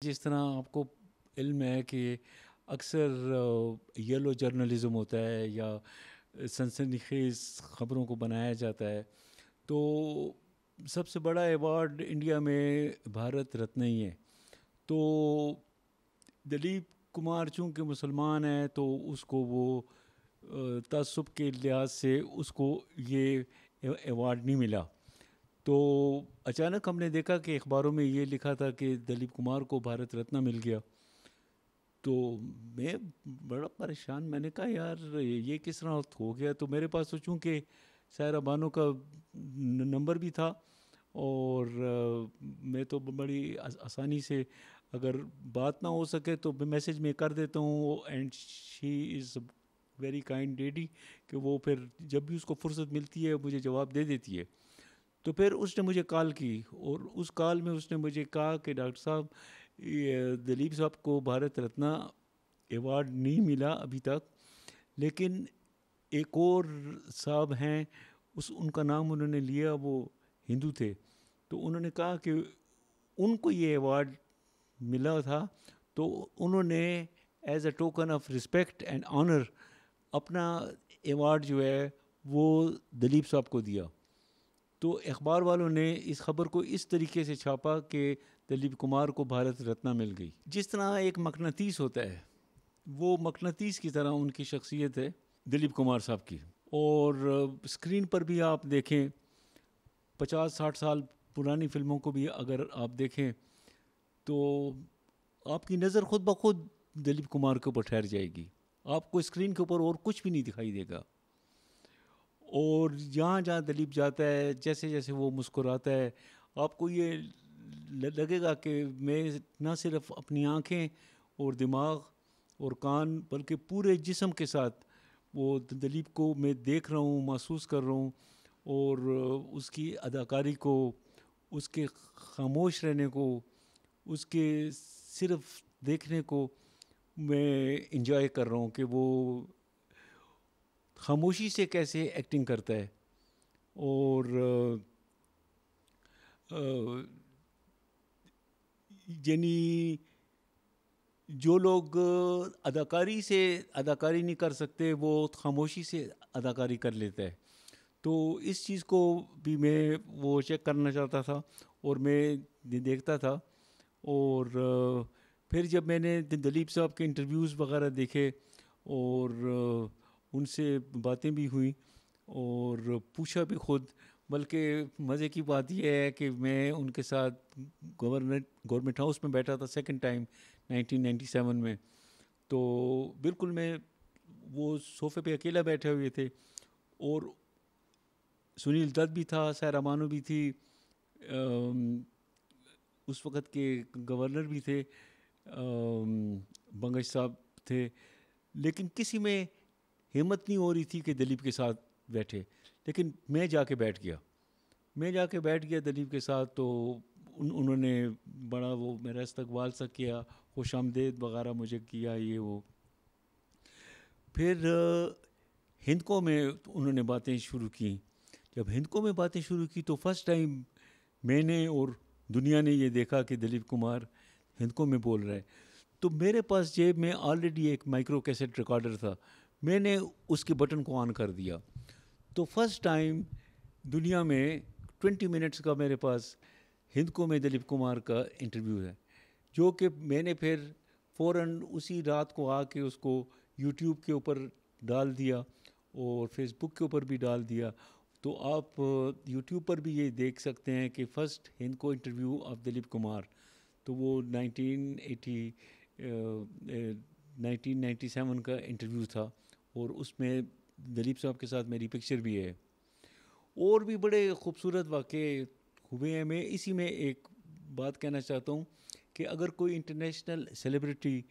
جس طرح آپ کو علم ہے کہ اکثر یلو جرنلزم ہوتا ہے یا سنسنی خیز خبروں کو بنایا جاتا ہے، تو سب سے بڑا ایوارڈ انڈیا میں بھارت رتن ہی ہے. تو دلیپ کمار چونکہ مسلمان ہے تو اس کو وہ تعصب کے لحاظ سے اس کو یہ ایوارڈ نہیں ملا. تو اچانک ہم نے دیکھا کہ اخباروں میں یہ لکھا تھا کہ دلیپ کمار کو بھارت رتن مل گیا. تو میں بڑا پریشان، میں نے کہا یار یہ کس طرح ہو گیا. تو میرے پاس تو چونکہ سائرہ بانو کا نمبر بھی تھا، اور میں تو بڑی آسانی سے اگر بات نہ ہو سکے تو میسج میں کر دیتا ہوں، and she is very kind lady کہ وہ پھر جب بھی اس کو فرصت ملتی ہے مجھے جواب دے دیتی ہے. تو پھر اس نے مجھے کال کی، اور اس کال میں اس نے مجھے کہا کہ ڈاکٹر صاحب دلیپ صاحب کو بھارت رتنا ایوارڈ نہیں ملا ابھی تک، لیکن ایک اور صاحب ہیں، ان کا نام انہوں نے لیا، وہ ہندو تھے. تو انہوں نے کہا کہ ان کو یہ ایوارڈ ملا تھا، تو انہوں نے as a token of respect and honour اپنا ایوارڈ جو ہے وہ دلیپ صاحب کو دیا. تو اخبار والوں نے اس خبر کو اس طریقے سے چھاپا کہ دلیپ کمار کو بھارت رتنا مل گئی. جس طرح ایک مقناطیس ہوتا ہے، وہ مقناطیس کی طرح ان کی شخصیت ہے دلیپ کمار صاحب کی. اور اسکرین پر بھی آپ دیکھیں، 50-60 سال پرانی فلموں کو بھی اگر آپ دیکھیں تو آپ کی نظر خود بخود دلیپ کمار کے اوپر ٹھہر جائے گی. آپ کو اسکرین کے اوپر اور کچھ بھی نہیں دکھائی دے گا. اور جہاں جہاں دلیپ جاتا ہے، جیسے جیسے وہ مسکراتا ہے، آپ کو یہ لگے گا کہ میں نہ صرف اپنی آنکھیں اور دماغ اور کان بلکہ پورے جسم کے ساتھ وہ دلیپ کو میں دیکھ رہا ہوں، محسوس کر رہا ہوں. اور اس کی اداکاری کو، اس کے خاموش رہنے کو، اس کے صرف دیکھنے کو میں انجوائے کر رہا ہوں کہ وہ خاموشی سے کیسے ایکٹنگ کرتا ہے. اور یعنی جو لوگ اداکاری نہیں کر سکتے وہ خاموشی سے اداکاری کر لیتا ہے. تو اس چیز کو بھی میں وہ چیک کرنا چاہتا تھا اور میں دیکھتا تھا. اور پھر جب میں نے دلیپ صاحب کے انٹرویوز وغیرہ دیکھے اور ان سے باتیں بھی ہوئیں اور پوچھا بھی خود، بلکہ مزے کی بات یہ ہے کہ میں ان کے ساتھ گورنمنٹ ہاؤس میں بیٹھا تھا سیکنڈ ٹائم 1997 میں. تو بالکل میں وہ صوفے پہ اکیلا بیٹھے ہوئے تھے، اور سنیل دت بھی تھا، سائرہ بانو بھی تھی، اس وقت کے گورنر بھی تھے، بنگش صاحب تھے. لیکن کسی میں ہمت نہیں ہو رہی تھی کہ دلیپ کے ساتھ بیٹھے. لیکن میں جا کے بیٹھ گیا دلیپ کے ساتھ. تو انہوں نے بڑا وہ میرا استقبال سا کیا، خوش آمدید وغیرہ مجھے کیا یہ وہ. پھر ہندکوں میں انہوں نے باتیں شروع کی. جب ہندکوں میں باتیں شروع کی تو فرسٹ ٹائم میں نے اور دنیا نے یہ دیکھا کہ دلیپ کمار ہندکوں میں بول رہا ہے. تو میرے پاس جیب میں آلریڈی ایک مائکرو کیسٹ ریکارڈر تھا، میں نے اس کے بٹن کو آن کر دیا. تو فرسٹ ٹائم دنیا میں 20 منٹس کا میرے پاس ہندکوں میں دلیپ کمار کا انٹرویو ہے، جو کہ میں نے پھر فوراً اسی رات کو آ کے اس کو یوٹیوب کے اوپر ڈال دیا اور فیس بک کے اوپر بھی ڈال دیا. تو آپ یوٹیوب پر بھی یہ دیکھ سکتے ہیں کہ first Hindko interview of Dilip Kumar. تو وہ 1997 کا انٹرویو تھا، اور اس میں دلیپ صاحب کے ساتھ میری پکچر بھی ہے. اور بھی بڑے خوبصورت واقعے ہوئے ہیں. میں اسی میں ایک بات کہنا چاہتا ہوں کہ اگر کوئی انٹرنیشنل سیلیبریٹی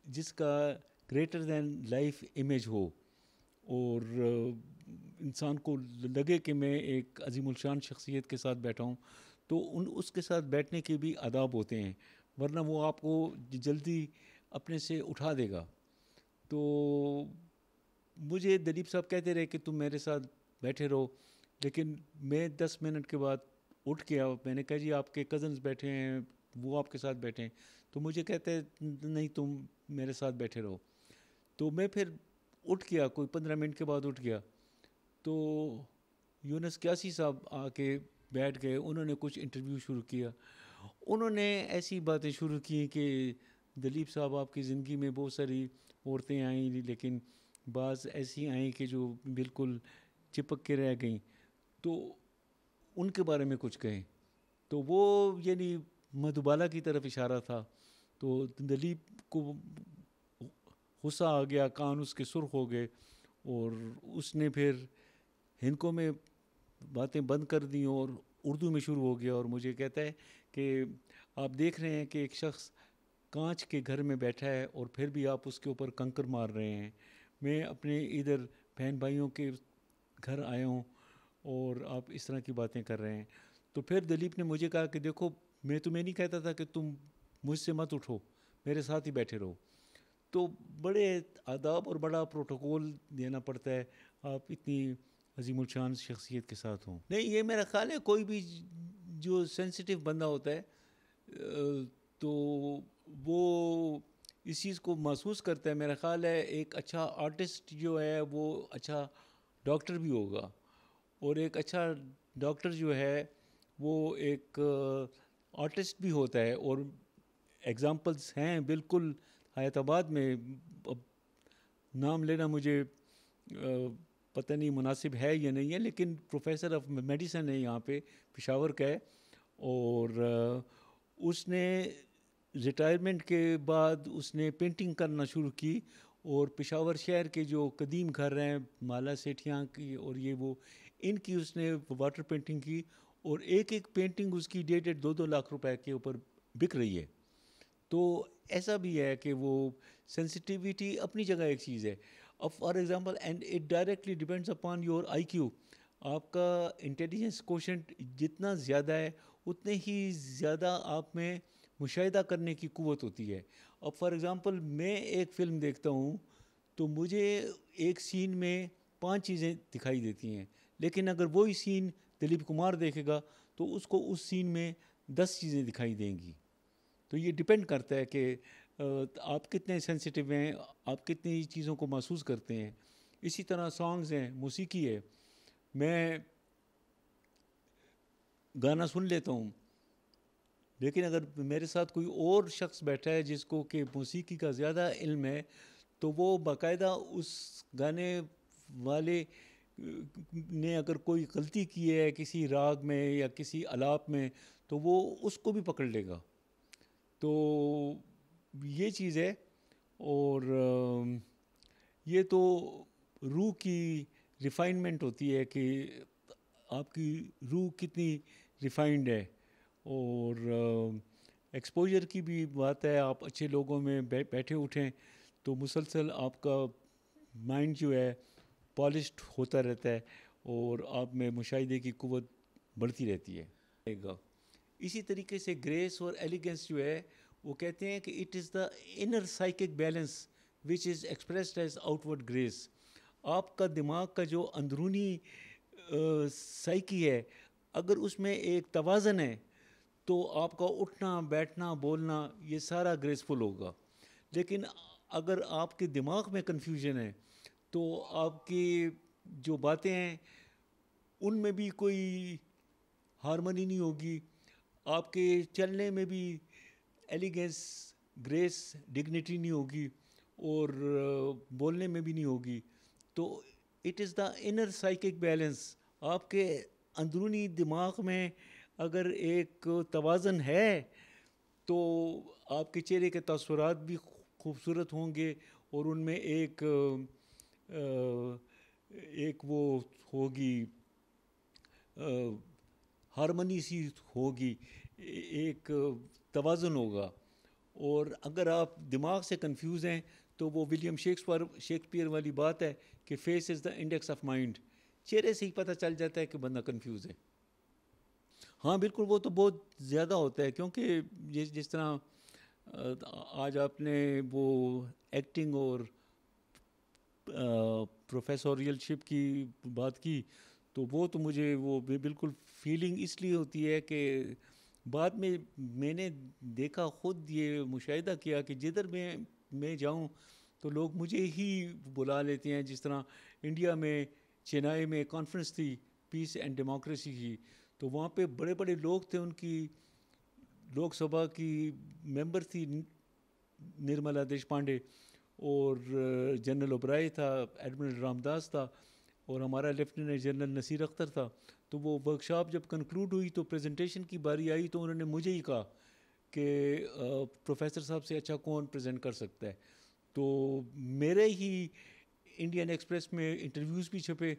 جس کا گریٹر دین لائف امیج ہو، اور انسان کو لگے کہ میں ایک عظیم الشان شخصیت کے ساتھ بیٹھا ہوں، تو اس کے ساتھ بیٹھنے کے بھی آداب ہوتے ہیں، ورنہ وہ آپ کو جلدی اپنے سے اٹھا دے گا. تو مجھے دلیپ صاحب کہتے رہے کہ تم میرے ساتھ بیٹھے رہو، لیکن میں 10 منٹ کے بعد اٹھ گیا. میں نے کہا جی آپ کے کزنز بیٹھے ہیں وہ آپ کے ساتھ بیٹھیں. تو مجھے کہتے ہیں نہیں تم میرے ساتھ بیٹھے رہو. تو میں پھر اٹھ گیا, کوئی 15 منٹ کے بعد اٹھ گیا. تو یونس کیاسی صاحب آ کے بیٹھ گئے, انہوں نے کچھ انٹرویو شروع کیا. انہوں نے ایسی باتیں شروع کی کہ دلیپ صاحب آپ کی زندگی میں بہت ساری عورتیں آئیں لیکن بعض ایسی آئیں کہ جو بالکل چپک کے رہ گئیں, تو ان کے بارے میں کچھ کہیں. تو وہ یعنی مدھوبالا کی طرف اشارہ تھا. تو دلیپ کو غصہ آ گیا, کان اس کے سرخ ہو گئے, اور اس نے پھر ہندکوں میں باتیں بند کر دیں اور اردو میں شروع ہو گیا. اور مجھے کہتا ہے کہ آپ دیکھ رہے ہیں کہ ایک شخص کانچ کے گھر میں بیٹھا ہے اور پھر بھی آپ اس کے اوپر کنکر مار رہے ہیں. میں اپنے ادھر بہن بھائیوں کے گھر آیا ہوں اور آپ اس طرح کی باتیں کر رہے ہیں. تو پھر دلیپ نے مجھے کہا کہ دیکھو میں تمہیں نہیں کہتا تھا کہ تم مجھ سے مت اٹھو, میرے ساتھ ہی بیٹھے رہو. تو بڑے آداب اور بڑا پروٹوکول دینا پڑتا ہے آپ اتنی عظیم الشان شخصیت کے ساتھ ہوں. نہیں, یہ میرا خیال ہے کوئی بھی جو سینسیٹیو بندہ ہوتا ہے تو وہ اس چیز کو محسوس کرتا ہے. میرا خیال ہے ایک اچھا آرٹسٹ جو ہے وہ اچھا ڈاکٹر بھی ہوگا, اور ایک اچھا ڈاکٹر جو ہے وہ ایک آرٹسٹ بھی ہوتا ہے. اور ایگزامپلس ہیں بالکل حیات آباد میں, اب نام لینا مجھے پتہ نہیں مناسب ہے یا نہیں ہے, لیکن پروفیسر آف میڈیسن ہے یہاں پہ, پشاور کا ہے, اور اس نے ریٹائرمنٹ کے بعد اس نے پینٹنگ کرنا شروع کی. اور پشاور شہر کے جو قدیم گھر ہیں مالا سیٹھیاں کی اور یہ وہ, ان کی اس نے واٹر پینٹنگ کی, اور ایک ایک پینٹنگ اس کی 1.5-2 لاکھ روپے کے اوپر بک رہی ہے. تو ایسا بھی ہے کہ وہ سینسٹیویٹی اپنی جگہ ایک چیز ہے. اب for example and it directly depends upon your IQ. آپ کا انٹیلیجنس کوشنٹ جتنا زیادہ ہے اتنے ہی زیادہ آپ میں مشاہدہ کرنے کی قوت ہوتی ہے. اب فار ایگزامپل میں ایک فلم دیکھتا ہوں تو مجھے ایک سین میں 5 چیزیں دکھائی دیتی ہیں, لیکن اگر وہی سین دلیپ کمار دیکھے گا تو اس کو اس سین میں 10 چیزیں دکھائی دیں گی. تو یہ ڈپینڈ کرتا ہے کہ آپ کتنے سینسیٹیو ہیں, آپ کتنی چیزوں کو محسوس کرتے ہیں. اسی طرح سانگز ہیں, موسیقی ہے. میں گانا سن لیتا ہوں, لیکن اگر میرے ساتھ کوئی اور شخص بیٹھا ہے جس کو کہ موسیقی کا زیادہ علم ہے تو وہ باقاعدہ اس گانے والے نے اگر کوئی غلطی کی ہے کسی راگ میں یا کسی آلاپ میں تو وہ اس کو بھی پکڑ لے گا. تو یہ چیز ہے. اور یہ تو روح کی ریفائنمنٹ ہوتی ہے کہ آپ کی روح کتنی ریفائنڈ ہے, اور ایکسپوجر کی بھی بات ہے. آپ اچھے لوگوں میں بیٹھے اٹھیں تو مسلسل آپ کا مائنڈ جو ہے پالشڈ ہوتا رہتا ہے اور آپ میں مشاہدے کی قوت بڑھتی رہتی ہے. اسی طریقے سے گریس اور ایلیگنس جو ہے وہ کہتے ہیں کہ it is the inner psychic balance which is expressed as outward grace. آپ کا دماغ کا جو اندرونی سائیکی ہے اگر اس میں ایک توازن ہے تو آپ کا اٹھنا بیٹھنا بولنا یہ سارا گریسفل ہوگا. لیکن اگر آپ کے دماغ میں کنفیوژن ہے تو آپ کی جو باتیں ہیں ان میں بھی کوئی ہارمونی نہیں ہوگی, آپ کے چلنے میں بھی ایلیگنس گریس ڈگنیٹی نہیں ہوگی, اور بولنے میں بھی نہیں ہوگی. تو it is the inner psychic balance. آپ کے اندرونی دماغ میں اگر ایک توازن ہے تو آپ کے چہرے کے تاثرات بھی خوبصورت ہوں گے, اور ان میں ایک وہ ہوگی ہارمنی سی ہوگی, ایک توازن ہوگا. اور اگر آپ دماغ سے کنفیوز ہیں تو وہ ولیم شیکسپیئر والی بات ہے کہ face is the index of mind. چہرے سے ہی پتہ چل جاتا ہے کہ بندہ کنفیوز ہے. ہاں بالکل, وہ تو بہت زیادہ ہوتا ہے, کیونکہ جس طرح آج آپ نے وہ ایکٹنگ اور پروفیسوریل شپ کی بات کی, تو وہ تو مجھے وہ بالکل فیلنگ اس لیے ہوتی ہے کہ بعد میں نے دیکھا، خود یہ مشاہدہ کیا کہ جدھر میں جاؤں تو لوگ مجھے ہی بلا لیتے ہیں. جس طرح انڈیا میں چنئی میں کانفرنس تھی پیس اینڈ ڈیموکریسی کی، تو وہاں پہ بڑے بڑے لوگ تھے، ان کی لوک سبھا کی ممبر تھی نرملا دیش پانڈے، اور جنرل اوبرائے تھا، ایڈمرل رام داس تھا، اور ہمارا لیفٹیننٹ جنرل نصیر اختر تھا. تو وہ ورک شاپ جب کنکلوڈ ہوئی تو پریزنٹیشن کی باری آئی تو انہوں نے مجھے ہی کہا کہ پروفیسر صاحب سے اچھا کون پریزنٹ کر سکتا ہے. تو میرے ہی انڈین ایکسپریس میں انٹرویوز بھی چھپے،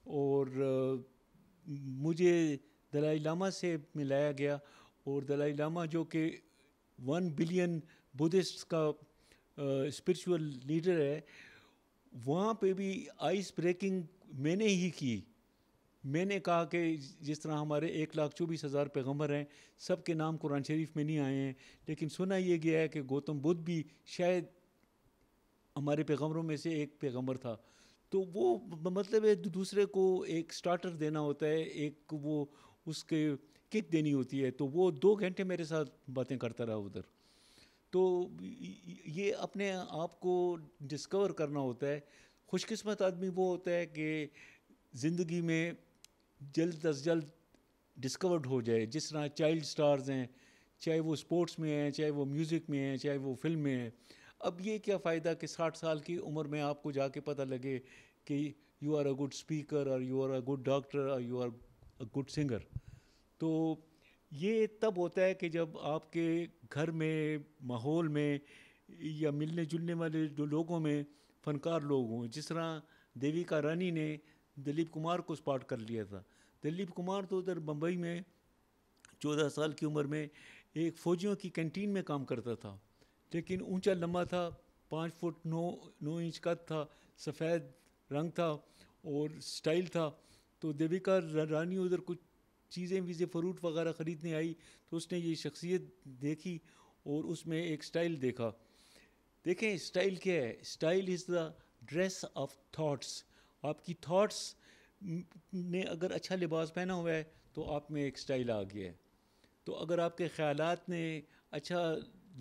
اور مجھے دلائی لامہ سے ملایا گیا، اور دلائی لامہ جو کہ 1 بلین بدھسٹ کا اسپرچول لیڈر ہے، وہاں پہ بھی آئس بریکنگ میں نے ہی کی. میں نے کہا کہ جس طرح ہمارے 1,24,000 پیغمبر ہیں، سب کے نام قرآن شریف میں نہیں آئے ہیں، لیکن سنا یہ گیا ہے کہ گوتم بدھ بھی شاید ہمارے پیغمبروں میں سے ایک پیغمبر تھا. تو وہ مطلب ہے دوسرے کو ایک سٹارٹر دینا ہوتا ہے، ایک وہ اس کے کک دینی ہوتی ہے. تو وہ 2 گھنٹے میرے ساتھ باتیں کرتا رہا ادھر. تو یہ اپنے آپ کو ڈسکور کرنا ہوتا ہے. خوش قسمت آدمی وہ ہوتا ہے کہ زندگی میں جلد از جلد ڈسکورڈ ہو جائے. جس طرح چائلڈ سٹارز ہیں، چاہے وہ سپورٹس میں ہیں، چاہے وہ میوزک میں ہیں، چاہے وہ فلم میں ہیں. اب یہ کیا فائدہ کہ 60 سال کی عمر میں آپ کو جا کے پتہ لگے کہ you are a good speaker, اور you are a good doctor, اور you are a good singer. تو یہ تب ہوتا ہے کہ جب آپ کے گھر میں، ماحول میں، یا ملنے جلنے والے جو لوگوں میں فنکار لوگ ہوں. جس طرح دیویکا رانی نے دلیپ کمار کو اسپاٹ کر لیا تھا. دلیپ کمار تو ادھر بمبئی میں 14 سال کی عمر میں ایک فوجیوں کی کینٹین میں کام کرتا تھا، لیکن اونچا لمبا تھا، 5 فٹ 9 انچ قد تھا، سفید رنگ تھا اور سٹائل تھا. تو دیویکا رانی ادھر کچھ چیزیں ویزے فروٹ وغیرہ خریدنے آئی، تو اس نے یہ شخصیت دیکھی اور اس میں ایک سٹائل دیکھا. دیکھیں سٹائل کیا ہے؟ Style is the dress of thoughts. آپ کی تھاٹس نے اگر اچھا لباس پہنا ہوا ہے تو آپ میں ایک سٹائل آ گیا ہے. تو اگر آپ کے خیالات نے اچھا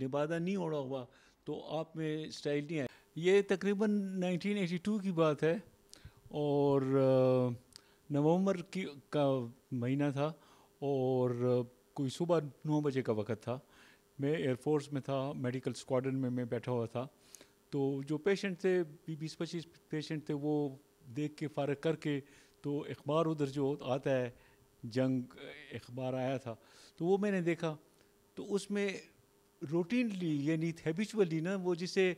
لبادہ نہیں اوڑھا ہوا تو آپ میں سٹائل نہیں آئے. یہ تقریباً 1982 کی بات ہے، اور نومبر کا مہینہ تھا، اور کوئی صبح 9 بجے کا وقت تھا. میں ایئر فورس میں تھا، میڈیکل اسکواڈرن میں بیٹھا ہوا تھا. تو جو پیشنٹ تھے 20-25 پیشنٹ تھے، وہ دیکھ کے فارغ کر کے، تو اخبار ادھر جو آتا ہے، جنگ اخبار آیا تھا، تو وہ میں نے دیکھا. تو اس میں روٹینلی، یعنی ہیبیچولی نا، وہ جسے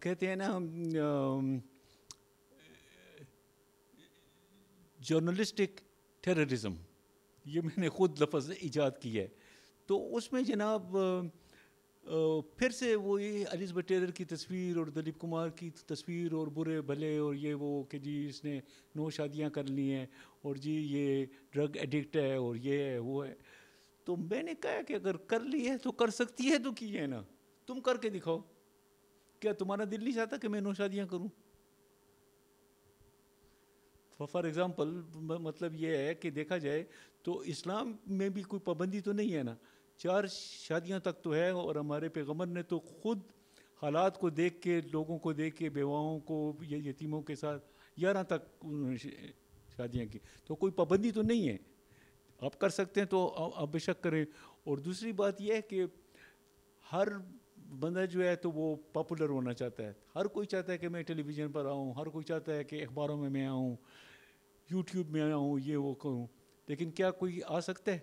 کہتے ہیں نا جرنلسٹک ٹیررزم، یہ میں نے خود لفظ ایجاد کیا ہے. تو اس میں جناب پھر سے وہی الزبتھ ٹیلر کی تصویر اور دلیپ کمار کی تصویر، اور برے بھلے، اور یہ وہ کہ جی اس نے 9 شادیاں کر لی ہیں، اور جی یہ ڈرگ ایڈکٹ ہے، اور یہ ہے وہ ہے. تو میں نے کہا کہ اگر کر لی ہے تو کر سکتی ہے تو کی ہے نا، تم کر کے دکھاؤ. کیا تمہارا دل نہیں چاہتا کہ میں 9 شادیاں کروں؟ فار ایگزامپل، مطلب یہ ہے کہ دیکھا جائے تو اسلام میں بھی کوئی پابندی تو نہیں ہے نا. 4 شادیاں تک تو ہے، اور ہمارے پیغمبر نے تو خود حالات کو دیکھ کے، لوگوں کو دیکھ کے، بیواؤں کو، یتیموں کے ساتھ 11 تک انہوں نے شادیاں کی. تو کوئی پابندی تو نہیں ہے، آپ کر سکتے ہیں تو آپ بے شک کریں. اور دوسری بات یہ ہے کہ ہر بندہ جو ہے تو وہ پاپولر ہونا چاہتا ہے. ہر کوئی چاہتا ہے کہ میں ٹیلی ویژن پر آؤں، ہر کوئی چاہتا ہے کہ اخباروں میں آؤں، یوٹیوب میں آؤں، یہ وہ کروں. لیکن کیا کوئی آ سکتا ہے؟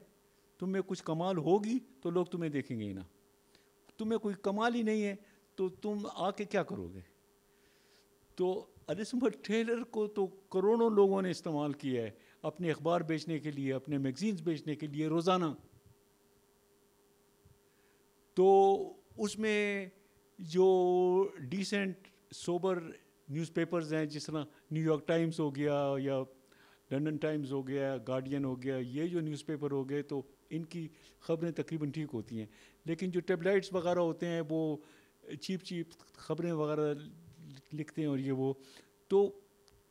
تم میں کچھ کمال ہوگی تو لوگ تمہیں دیکھیں گے ہی نا. تمہیں کوئی کمال ہی نہیں ہے تو تم آ کے کیا کرو گے؟ تو الزبتھ ٹیلر کو تو کروڑوں لوگوں نے استعمال کیا ہے اپنے اخبار بیچنے کے لیے، اپنے میگزینز بیچنے کے لیے روزانہ. تو اس میں جو ڈیسنٹ سوبر نیوز پیپرز ہیں، جس طرح نیو یارک ٹائمز ہو گیا، یا لنڈن ٹائمز ہو گیا، گارڈین ہو گیا، یہ جو نیوز پیپر ہو گئے، تو ان کی خبریں تقریباً ٹھیک ہوتی ہیں. لیکن جو ٹیبلائٹس وغیرہ ہوتے ہیں وہ چیپ خبریں وغیرہ لکھتے ہیں، اور یہ وہ. تو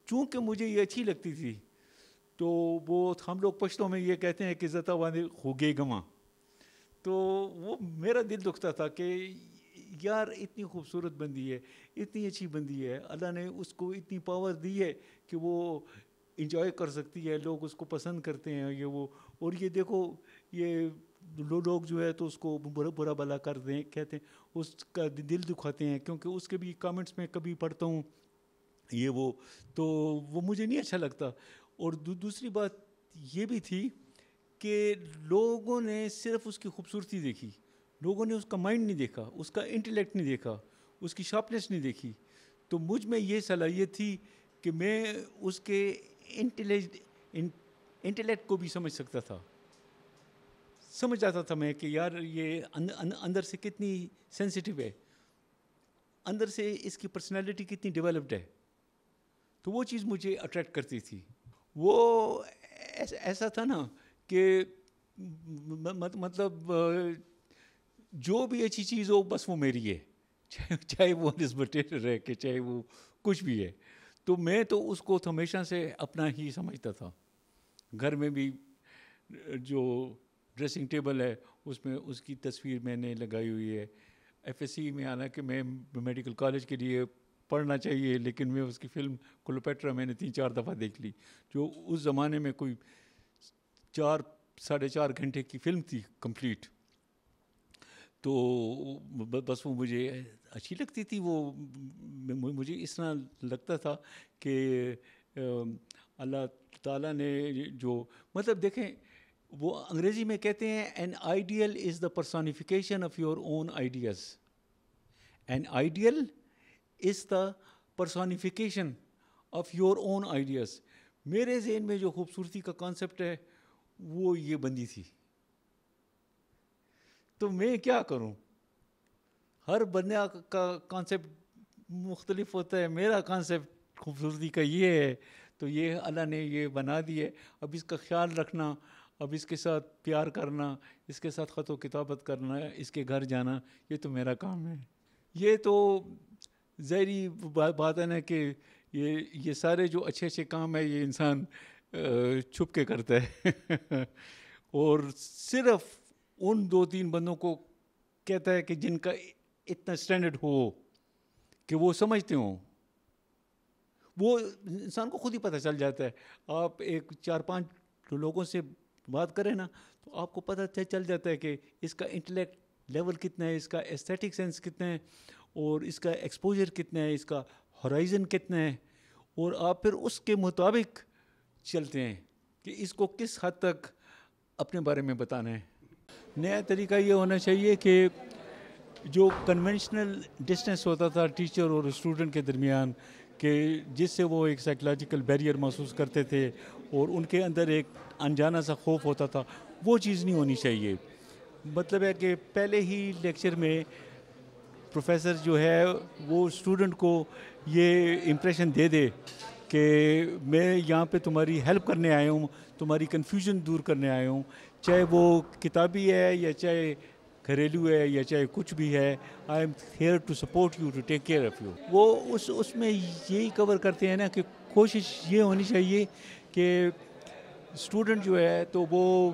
چونکہ مجھے یہ اچھی لگتی تھی، تو وہ ہم لوگ پشتوں میں یہ کہتے ہیں کہ زتا واندے خوگے گواں، تو وہ میرا دل دکھتا تھا کہ یار اتنی خوبصورت بندی ہے, اتنی اچھی بندی ہے, اللہ نے اس کو اتنی پاور دی ہے کہ وہ انجوائے کر سکتی ہے, لوگ اس کو پسند کرتے ہیں یہ وہ, اور یہ دیکھو یہ لوگ جو ہے تو اس کو برا بلا کر دیں, کہتے ہیں, اس کا دل دکھاتے ہیں, کیونکہ اس کے بھی کامنٹس میں کبھی پڑھتا ہوں یہ وہ, تو وہ مجھے نہیں اچھا لگتا. اور دوسری بات یہ بھی تھی کہ لوگوں نے صرف اس کی خوبصورتی دیکھی, لوگوں نے اس کا مائنڈ نہیں دیکھا, اس کا انٹلیکٹ نہیں دیکھا, اس کی شارپنیس نہیں دیکھی. تو مجھ میں یہ صلاحیت تھی کہ میں اس کے انٹلیکٹ کو بھی سمجھ سکتا تھا, سمجھ جاتا تھا میں کہ یار یہ اندر سے کتنی سینسٹیو ہے, اندر سے اس کی پرسنالٹی کتنی ڈیولپڈ ہے. تو وہ چیز مجھے اٹریکٹ کرتی تھی. وہ ایسا تھا نا کہ مطلب جو بھی اچھی چیز ہو بس وہ میری ہے, چاہے وہ نسبت ہے کہ چاہے وہ کچھ بھی ہے. تو میں تو اس کو ہمیشہ سے اپنا ہی سمجھتا تھا. گھر میں بھی جو ڈریسنگ ٹیبل ہے اس میں اس کی تصویر میں نے لگائی ہوئی ہے. ایف ایس سی میں آنا کہ میں میڈیکل کالج کے لیے پڑھنا چاہیے, لیکن میں اس کی فلم کلوپیٹرا میں نے 3-4 دفعہ دیکھ لی, جو اس زمانے میں کوئی 4-4.5 گھنٹے کی فلم تھی کمپلیٹ. تو بس وہ مجھے اچھی لگتی تھی. وہ مجھے اس طرح لگتا تھا کہ اللہ تعالیٰ نے جو مطلب دیکھیں, وہ انگریزی میں کہتے ہیں an ideal is the personification of your own ideas. An ideal is the personification of your own ideas. میرے ذہن میں جو خوبصورتی کا کانسیپٹ ہے وہ یہ بندی تھی. تو میں کیا کروں, ہر بندے کا کانسیپٹ مختلف ہوتا ہے. میرا کانسیپٹ خوبصورتی کا یہ ہے, تو یہ اللہ نے یہ بنا دی ہے. اب اس کا خیال رکھنا, اب اس کے ساتھ پیار کرنا, اس کے ساتھ خط و کتابت کرنا, اس کے گھر جانا, یہ تو میرا کام ہے. یہ تو ظاہری بات ہے نا کہ یہ سارے جو اچھے اچھے کام ہے یہ انسان چھپ کے کرتا ہے اور صرف ان 2-3 بندوں کو کہتا ہے کہ جن کا اتنا اسٹینڈرڈ ہو کہ وہ سمجھتے ہوں. وہ انسان کو خود ہی پتہ چل جاتا ہے. آپ ایک 4-5 لوگوں سے بات کریں نا تو آپ کو پتہ چل جاتا ہے کہ اس کا انٹلیکٹ لیول کتنا ہے, اس کا ایستھیٹک سینس کتنا ہے, اور اس کا ایکسپوجر کتنا ہے, اس کا ہورائزن کتنا ہے, اور آپ پھر اس کے مطابق چلتے ہیں کہ اس کو کس حد تک اپنے بارے میں بتانا ہے. نیا طریقہ یہ ہونا چاہیے کہ جو کنونشنل ڈسٹینس ہوتا تھا ٹیچر اور اسٹوڈنٹ کے درمیان, کہ جس سے وہ ایک سائیکلوجیکل بیریئر محسوس کرتے تھے اور ان کے اندر ایک انجانا سا خوف ہوتا تھا, وہ چیز نہیں ہونی چاہیے. مطلب ہے کہ پہلے ہی لیکچر میں پروفیسر جو ہے وہ اسٹوڈنٹ کو یہ امپریشن دے دے کہ میں یہاں پہ تمہاری ہیلپ کرنے آیا ہوں, تمہاری کنفیوژن دور کرنے آیا ہوں, چاہے وہ کتابی ہے یا چاہے گھریلو ہے یا چاہے کچھ بھی ہے. I am here to support you, to take care of you. وہ اس میں یہی کور کرتے ہیں نا کہ کوشش یہ ہونی چاہیے کہ اسٹوڈنٹ جو ہے تو وہ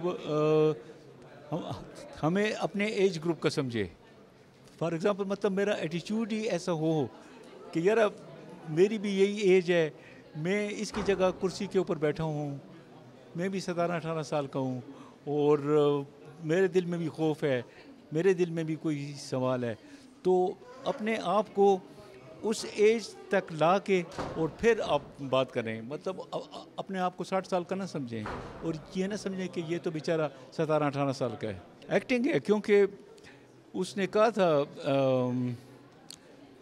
ہمیں اپنے ایج گروپ کا سمجھے. فار ایگزامپل مطلب میرا ایٹیچیوڈ ہی ایسا ہو کہ یار اب میری بھی یہی ایج ہے, میں اس کی جگہ کرسی کے اوپر بیٹھا ہوں, میں بھی 17-18 سال کا ہوں, اور میرے دل میں بھی خوف ہے, میرے دل میں بھی کوئی سوال ہے. تو اپنے آپ کو اس ایج تک لا کے اور پھر آپ بات کریں. مطلب اپنے آپ کو 60 سال کا نہ سمجھیں, اور یہ نہ سمجھیں کہ یہ تو بیچارہ 17-18 سال کا ہے. ایکٹنگ ہے, کیونکہ اس نے کہا تھا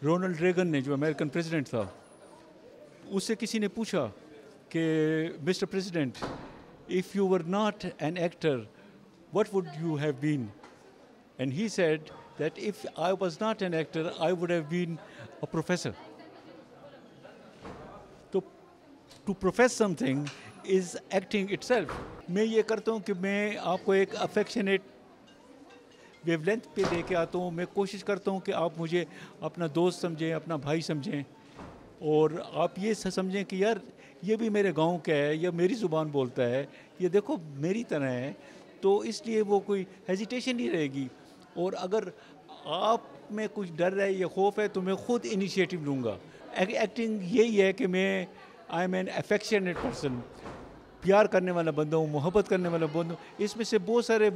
رونلڈ ریگن نے, جو امریکن پریزیڈنٹ تھا, اس سے کسی نے پوچھا کہ mister president, if you were not an actor, what would you have been? And he said that if I was not an actor, I would have been a professor. So to profess something is acting itself. میں یہ کرتا ہوں کہ میں آپ کو ایک affectionate wave length پہ لے کے آتا ہوں. میں کوشش کرتا ہوں کہ آپ مجھے اپنا دوست سمجھیں, اپنا بھائی سمجھیں, اور آپ یہ سمجھیں کہ یار یہ بھی میرے گاؤں کا ہے, یا میری زبان بولتا ہے, یہ دیکھو میری طرح ہے. تو اس لیے وہ کوئی ہیزیٹیشن نہیں رہے گی. اور اگر آپ میں کچھ ڈر ہے یا خوف ہے تو میں خود انیشیٹو لوں گا. ایکٹنگ یہی ہے کہ میں I am an affectionate person, پیار کرنے والا بندہ ہوں, محبت کرنے والا بندہ ہوں. اس میں سے بہت سارے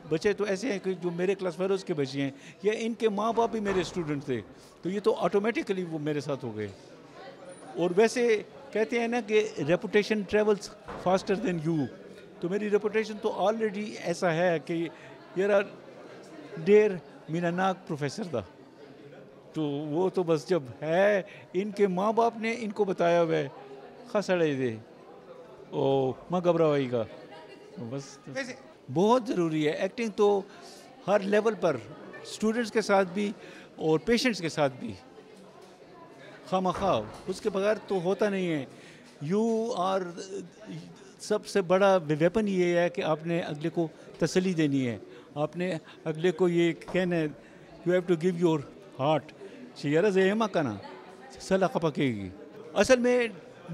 بچے تو ایسے ہیں کہ جو میرے کلاس فیلوز کے بچے ہیں, یا ان کے ماں باپ بھی میرے اسٹوڈنٹ تھے, تو یہ تو آٹومیٹیکلی وہ میرے ساتھ ہو گئے. اور ویسے کہتے ہیں نا کہ reputation travels faster than you, تو میری ریپوٹیشن تو آلریڈی ایسا ہے کہ یار ڈیر مینا ناک پروفیسر تھا. تو وہ تو بس جب ہے ان کے ماں باپ نے ان کو بتایا ہوا ہے خسڑے دے او ماں گھبراوائی کا, بس بہت ضروری ہے ایکٹنگ تو ہر لیول پر, اسٹوڈنٹس کے ساتھ بھی اور پیشنٹس کے ساتھ بھی. خواہ اس کے بغیر تو ہوتا نہیں ہے. یو آر سب سے بڑا ویپن یہ ہے کہ آپ نے اگلے کو تسلی دینی ہے, آپ نے اگلے کو یہ کہنا ہے you have to give your heart شیرا زیما کنا صلاح پکے گی. اصل میں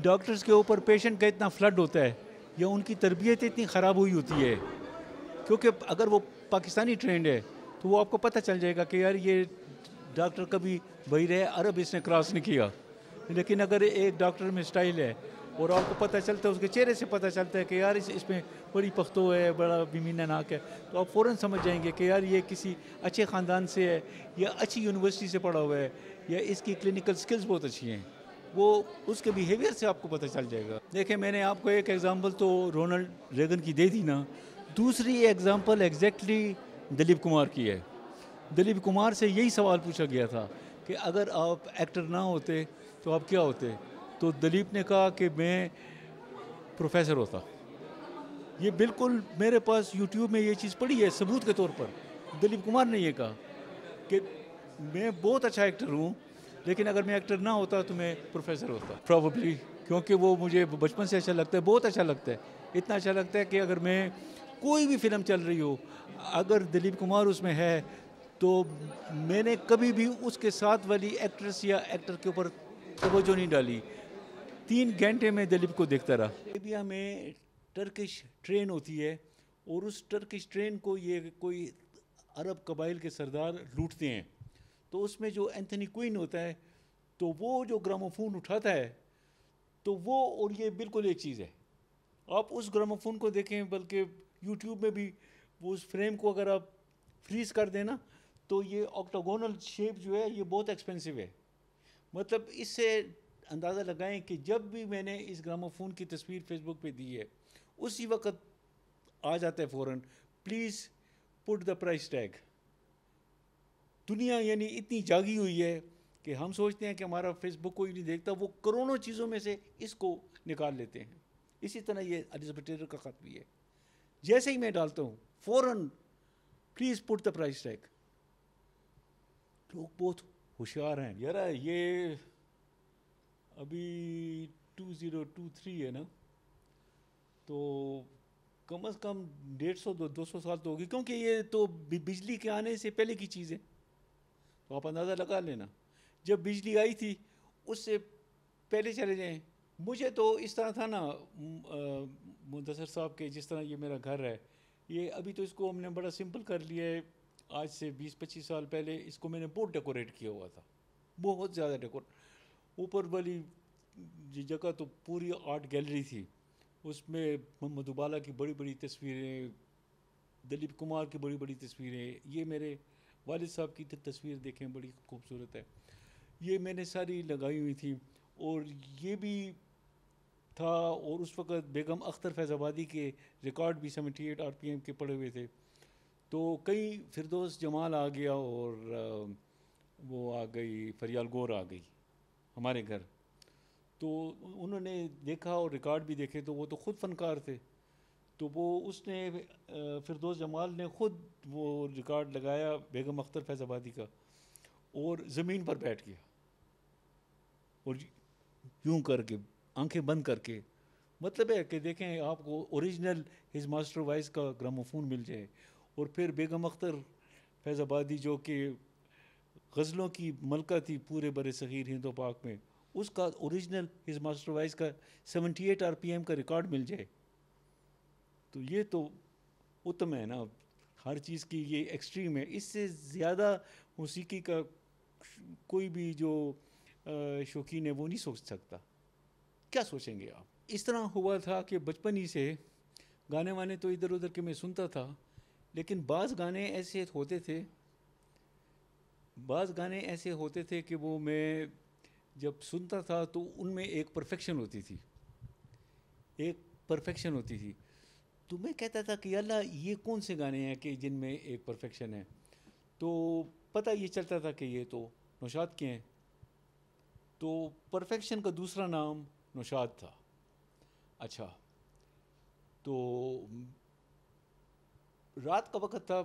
ڈاکٹرز کے اوپر پیشنٹ کا اتنا فلڈ ہوتا ہے یا ان کی تربیت اتنی خراب ہوئی ہوتی ہے, کیونکہ اگر وہ پاکستانی ٹرینڈ ہے تو وہ آپ کو پتہ چل جائے گا کہ یار یہ ڈاکٹر کبھی بحیرہ عرب اس نے کراس نہیں کیا. لیکن اگر ایک ڈاکٹر میں سٹائل ہے اور آپ کو پتہ چلتا ہے, اس کے چہرے سے پتہ چلتا ہے کہ یار اس میں بڑی پختو ہے, بڑا بیمینا ناک ہے, تو آپ فوراً سمجھ جائیں گے کہ یار یہ کسی اچھے خاندان سے ہے یا اچھی یونیورسٹی سے پڑھا ہوا ہے یا اس کی کلینکل سکلز بہت اچھی ہیں. وہ اس کے بیہیویئر سے آپ کو پتہ چل جائے گا. دیکھیں میں نے آپ کو ایک ایگزامپل تو رونلڈ ریگن کی دے دی نا, دوسری ایگزامپل ایگزیکٹلی دلیپ کمار کی ہے. دلیپ کمار سے یہی سوال پوچھا گیا تھا کہ اگر آپ ایکٹر نہ ہوتے تو آپ کیا ہوتے, تو دلیپ نے کہا کہ میں پروفیسر ہوتا. یہ بالکل میرے پاس یوٹیوب میں یہ چیز پڑی ہے ثبوت کے طور پر. دلیپ کمار نے یہ کہا کہ میں بہت اچھا ایکٹر ہوں, لیکن اگر میں ایکٹر نہ ہوتا تو میں پروفیسر ہوتا پرابیبلی, کیونکہ وہ مجھے بچپن سے اچھا لگتا ہے, بہت اچھا لگتا ہے. اتنا اچھا لگتا ہے کہ اگر میں کوئی بھی فلم چل رہی ہو, اگر دلیپ کمار اس میں ہے تو میں نے کبھی بھی اس کے ساتھ والی ایکٹریس یا ایکٹر کے اوپر توجہ نہیں ڈالی. 3 گھنٹے میں دلیپ کو دیکھتا رہا. لیبیا میں ٹرکش ٹرین ہوتی ہے اور اس ٹرکش ٹرین کو یہ کوئی عرب قبائل کے سردار لوٹتے ہیں, تو اس میں جو اینتھنی کوئن ہوتا ہے تو وہ جو گراموفون اٹھاتا ہے تو وہ, اور یہ بالکل ایک چیز ہے, آپ اس گراموفون کو دیکھیں, بلکہ یوٹیوب میں بھی وہ اس فریم کو اگر آپ فریز کر دیں نا تو یہ آکٹاگونل شیپ جو ہے یہ بہت ایکسپینسو ہے. مطلب اس سے اندازہ لگائیں کہ جب بھی میں نے اس گراموفون کی تصویر فیس بک پہ دی ہے اسی وقت آ جاتا ہے فوراً please put the price tag. دنیا یعنی اتنی جاگی ہوئی ہے کہ ہم سوچتے ہیں کہ ہمارا فیس بک کوئی نہیں دیکھتا, وہ کروڑوں چیزوں میں سے اس کو نکال لیتے ہیں. اسی طرح یہ الزبتھ ٹیلر کا خط بھی ہے, جیسے ہی میں ڈالتا ہوں فوراً please put the price tag. لوگ بہت ہوشیار ہیں یار. یہ ابھی 2023 ہے نا, تو کم از کم 150-200 سال تو ہوگی, کیونکہ یہ تو بجلی کے آنے سے پہلے کی چیز ہے. تو آپ اندازہ لگا لینا جب بجلی آئی تھی اس سے پہلے چلے جائیں. مجھے تو اس طرح تھا نا منتصر صاحب کے, جس طرح یہ میرا گھر ہے, یہ ابھی تو اس کو ہم نے بڑا سمپل کر لیا ہے. آج سے 20-25 سال پہلے اس کو میں نے بہت ڈیکوریٹ کیا ہوا تھا, بہت زیادہ ڈیکوریٹ. اوپر والی جگہ تو پوری آرٹ گیلری تھی, اس میں محمد ابالا کی بڑی بڑی تصویریں, دلیپ کمار کی بڑی بڑی تصویریں, یہ میرے والد صاحب کی تصویر دیکھیں بڑی خوبصورت ہے, یہ میں نے ساری لگائی ہوئی تھی. اور یہ بھی تھا, اور اس وقت بیگم اختر فیض آبادی کے ریکارڈ بھی 78 RPM کے پڑے ہوئے تھے. تو کئی فردوس جمال آ گیا اور وہ آ گئی فریال گور آ گئی ہمارے گھر, تو انہوں نے دیکھا اور ریکارڈ بھی دیکھے, تو وہ تو خود فنکار تھے. تو وہ اس نے فردوس جمال نے خود وہ ریکارڈ لگایا بیگم اختر فیض آبادی کا, اور زمین پر بیٹھ گیا اور یوں کر کے آنکھیں بند کر کے. مطلب ہے کہ دیکھیں آپ کو اوریجنل ہز ماسٹر وائس کا گراموفون مل جائے, اور پھر بیگم اختر فیض آبادی جو کہ غزلوں کی ملکہ تھی پورے بر صغیر ہند و پاک میں, اس کا اوریجنل ہز ماسٹر وائس کا 78 RPM کا ریکارڈ مل جائے, تو یہ تو اتم ہے نا, ہر چیز کی یہ ایکسٹریم ہے. اس سے زیادہ موسیقی کا کوئی بھی جو شوقین ہے وہ نہیں سوچ سکتا. کیا سوچیں گے آپ؟ اس طرح ہوا تھا کہ بچپن ہی سے گانے وانے تو ادھر ادھر کے میں سنتا تھا, لیکن بعض گانے ایسے ہوتے تھے کہ وہ میں جب سنتا تھا تو ان میں ایک پرفیکشن ہوتی تھی. تو میں کہتا تھا کہ اللہ یہ کون سے گانے ہیں کہ جن میں ایک پرفیکشن ہے. تو پتہ یہ چلتا تھا کہ یہ تو نوشاد کے ہیں. تو پرفیکشن کا دوسرا نام نوشاد تھا. اچھا, تو رات کا وقت تھا,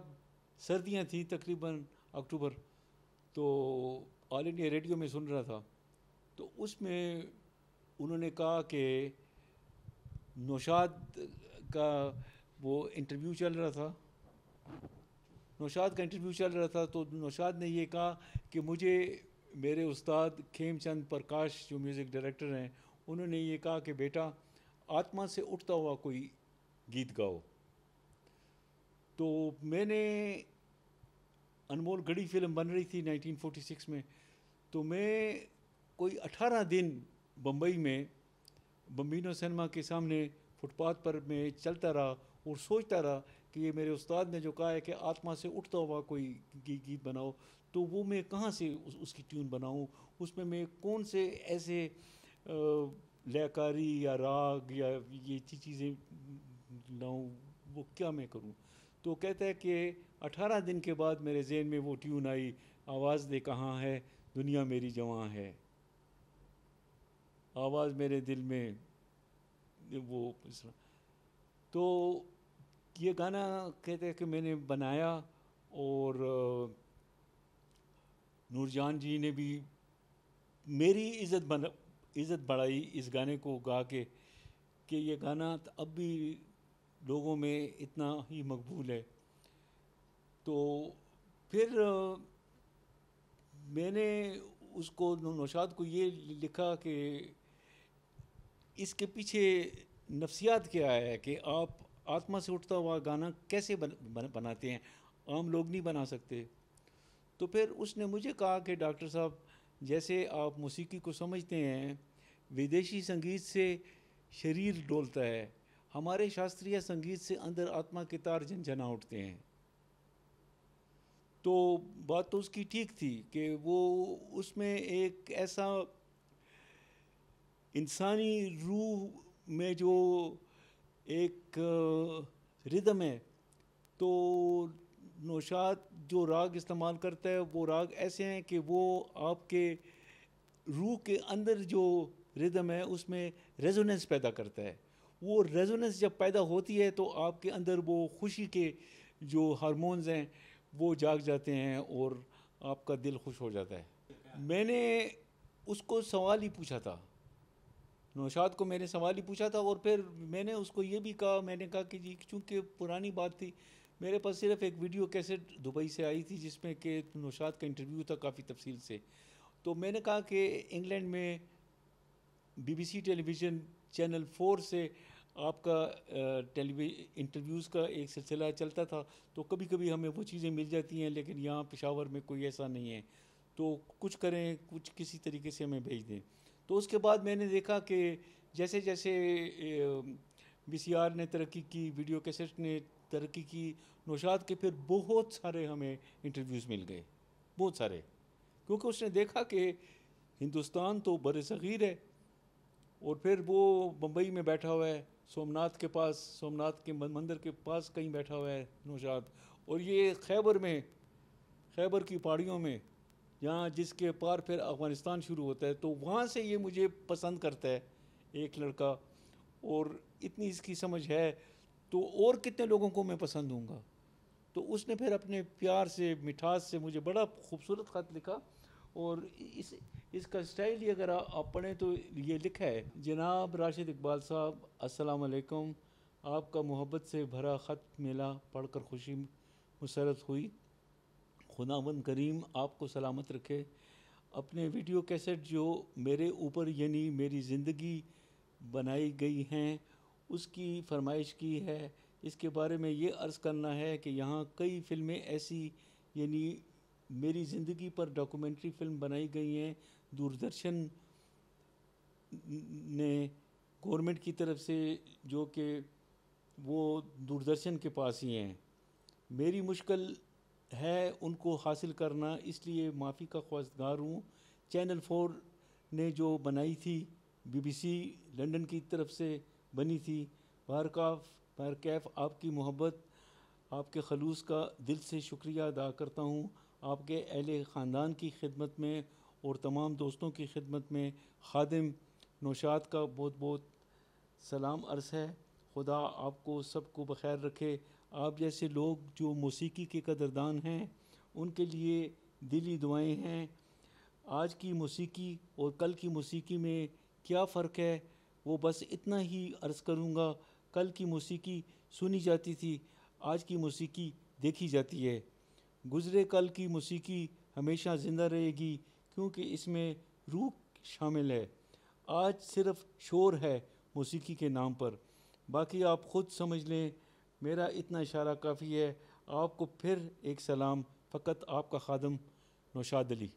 سردیاں تھیں تقریباً اکتوبر, تو آل انڈیا ریڈیو میں سن رہا تھا. تو اس میں انہوں نے کہا کہ نوشاد کا وہ انٹرویو چل رہا تھا. تو نوشاد نے یہ کہا کہ مجھے میرے استاد کھیم چند پرکاش جو میوزک ڈائریکٹر ہیں, انہوں نے یہ کہا کہ بیٹا آتما سے اٹھتا ہوا کوئی گیت گاؤ. تو میں نے, انمول گڑھی فلم بن رہی تھی 1946 میں, تو میں کوئی 18 دن بمبئی میں بمبینو سنیما کے سامنے فٹ پاتھ پر میں چلتا رہا اور سوچتا رہا کہ یہ میرے استاد نے جو کہا ہے کہ آتما سے اٹھتا ہوا کوئی گیت بناؤ, تو وہ میں کہاں سے اس کی ٹیون بناؤں, اس میں کون سے ایسے لیکاری یا راگ یا یہ چیزیں لاؤں, وہ کیا میں کروں. تو کہتا ہے کہ 18 دن کے بعد میرے ذہن میں وہ ٹیون آئی, آواز دے کہاں ہے دنیا میری جواں ہے, آواز میرے دل میں وہ. تو یہ گانا کہتے ہیں کہ میں نے بنایا, اور نور جان جی نے بھی میری عزت بڑھائی اس گانے کو گا کے, کہ یہ گانا اب بھی لوگوں میں اتنا ہی مقبول ہے. تو پھر میں نے اس کو نوشاد کو یہ لکھا کہ اس کے پیچھے نفسیات کیا ہے, کہ آپ آتما سے اٹھتا ہوا گانا کیسے بناتے ہیں, عام لوگ نہیں بنا سکتے. تو پھر اس نے مجھے کہا کہ ڈاکٹر صاحب جیسے آپ موسیقی کو سمجھتے ہیں ودیشی سنگیت سے شریر ڈولتا ہے, ہمارے شاستریہ سنگیت سے اندر آتما کے تار جھنجھنا اٹھتے ہیں. تو بات تو اس کی ٹھیک تھی کہ وہ اس میں ایک ایسا انسانی روح میں جو ایک ردم ہے, تو نوشاد جو راگ استعمال کرتا ہے وہ راگ ایسے ہیں کہ وہ آپ کے روح کے اندر جو ردم ہے اس میں ریزوننس پیدا کرتا ہے. وہ ریزوننس جب پیدا ہوتی ہے تو آپ کے اندر وہ خوشی کے جو ہارمونز ہیں وہ جاگ جاتے ہیں اور آپ کا دل خوش ہو جاتا ہے. میں نے اس کو سوال ہی پوچھا تھا, نوشاد کو میں نے سوال ہی پوچھا تھا, اور پھر میں نے اس کو یہ بھی کہا, میں نے کہا کہ جی چونکہ پرانی بات تھی, میرے پاس صرف ایک ویڈیو کیسٹ دبئی سے آئی تھی جس میں کہ نوشاد کا انٹرویو تھا کافی تفصیل سے. تو میں نے کہا کہ انگلینڈ میں BBC ٹیلی ویژن چینل 4 سے آپ کا انٹرویوز کا ایک سلسلہ چلتا تھا, تو کبھی کبھی ہمیں وہ چیزیں مل جاتی ہیں, لیکن یہاں پشاور میں کوئی ایسا نہیں ہے, تو کچھ کریں, کچھ کسی طریقے سے ہمیں بھیج دیں. تو اس کے بعد میں نے دیکھا کہ جیسے جیسے VCR نے ترقی کی, ویڈیو کیسٹ نے ترقی کی, نوشاد کے پھر بہت سارے ہمیں انٹرویوز مل گئے, بہت سارے, کیونکہ اس نے دیکھا کہ ہندوستان تو بر صغیر ہے, اور پھر وہ بمبئی میں بیٹھا ہوا ہے, سومناتھ کے پاس, سومناتھ کے مندر کے پاس کہیں بیٹھا ہوا ہے نوشاد, اور یہ خیبر کی پہاڑیوں میں جہاں جس کے پار پھر افغانستان شروع ہوتا ہے, تو وہاں سے یہ مجھے پسند کرتا ہے ایک لڑکا, اور اتنی اس کی سمجھ ہے تو اور کتنے لوگوں کو میں پسند ہوں گا. تو اس نے پھر اپنے پیار سے, مٹھاس سے مجھے بڑا خوبصورت خط لکھا, اور اس کا اسٹائل ہی اگر آپ پڑھیں تو یہ لکھا ہے, جناب راشد اقبال صاحب السلام علیکم, آپ کا محبت سے بھرا خط ملا, پڑھ کر خوشی مسرت ہوئی, خداوند کریم آپ کو سلامت رکھے. اپنے ویڈیو کیسٹ جو میرے اوپر یعنی میری زندگی بنائی گئی ہیں اس کی فرمائش کی ہے اس کے بارے میں یہ عرض کرنا ہے کہ یہاں کئی فلمیں ایسی یعنی میری زندگی پر ڈاکومنٹری فلم بنائی گئی ہیں دوردرشن نے گورنمنٹ کی طرف سے، جو کہ وہ دوردرشن کے پاس ہی ہیں. میری مشکل ہے ان کو حاصل کرنا، اس لیے معافی کا خواستگار ہوں. چینل 4 نے جو بنائی تھی، BBC لنڈن کی طرف سے بنی تھی. بہرکیف آپ کی محبت، آپ کے خلوص کا دل سے شکریہ ادا کرتا ہوں. آپ کے اہل خاندان کی خدمت میں اور تمام دوستوں کی خدمت میں خادم نوشاد کا بہت بہت سلام عرض ہے. خدا آپ کو سب کو بخیر رکھے. آپ جیسے لوگ جو موسیقی کے قدردان ہیں ان کے لیے دلی دعائیں ہیں. آج کی موسیقی اور کل کی موسیقی میں کیا فرق ہے، وہ بس اتنا ہی عرض کروں گا. کل کی موسیقی سنی جاتی تھی، آج کی موسیقی دیکھی جاتی ہے. گزرے کل کی موسیقی ہمیشہ زندہ رہے گی کیونکہ اس میں روح شامل ہے. آج صرف شور ہے موسیقی کے نام پر، باقی آپ خود سمجھ لیں. میرا اتنا اشارہ کافی ہے. آپ کو پھر ایک سلام، فقط آپ کا خادم نوشاد علی.